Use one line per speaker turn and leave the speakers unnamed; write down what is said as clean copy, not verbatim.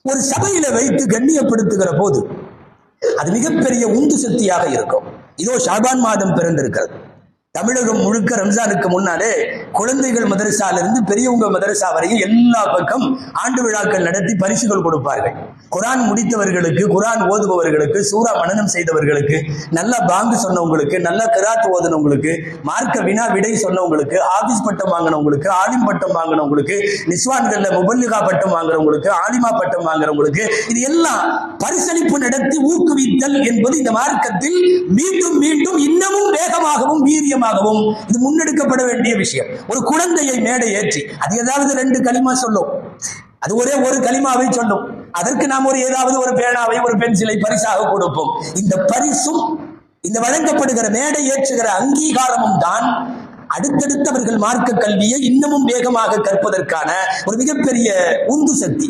ஒரு சபையில வைத்து கண்ணியப்படுத்துகிற போது அது மிகப்பெரிய உந்து சக்தியாக இருக்கும். இதோ ஷாபான் மாதம் பிறந்திருக்கிறது. தமிழகம் முழுக்க ரம்ஜானுக்கு முன்னாலே குழந்தைகள் மதரசாலிருந்து பெரியவங்க மதரசா வரையும் எல்லா பக்கம் ஆண்டு விழாக்கள் நடத்தி பரிசுகள் கொடுப்பார்கள். குரான் முடித்தவர்களுக்கு, குரான் ஓதுபவர்களுக்கு, சூரா மனனம் செய்தவர்களுக்கு, நல்ல பாங்கு சொன்னவங்களுக்கு, நல்ல கிராத் ஓதுனவங்களுக்கு, மார்க்க வினா விடை சொன்னவங்களுக்கு, ஆபீஸ் பட்டம் வாங்கினவங்களுக்கு, ஆலிம் பட்டம் வாங்கினவங்களுக்கு, நிஸ்வான்கள்ல முபல்லிகா பட்டம் வாங்குறவங்களுக்கு, ஆலிமா பட்டம் வாங்குறவங்களுக்கு, இது எல்லாம் பரிசளிப்பு நடத்தி ஊக்குவித்தல் என்பது இந்த மார்க்கத்தில் மீண்டும் மீண்டும் இன்னமும் வேகமாகவும் வீரியமாகவும் இது முன்னெடுக்கப்பட வேண்டிய விஷயம். ஒரு குழந்தையை மேடை ஏற்றி அது ஏதாவது 2 களிமா சொல்லும், அது ஒரே ஒரு களிமாவை சொல்லும், அதற்கு நாம் ஏதாவது ஒரு பேனாவை ஒரு பென்சிலை பரிசாக கொடுப்போம். இந்த பரிசும் இந்த வழங்கப்படுகிற மேடை ஏற்றுகிற அங்கீகாரமும் தான் அடுத்தடுத்தவர்கள் மார்க்க கல்வியை இன்னமும் வேகமாக கற்பதற்கான ஒரு மிகப்பெரிய உந்து சக்தி.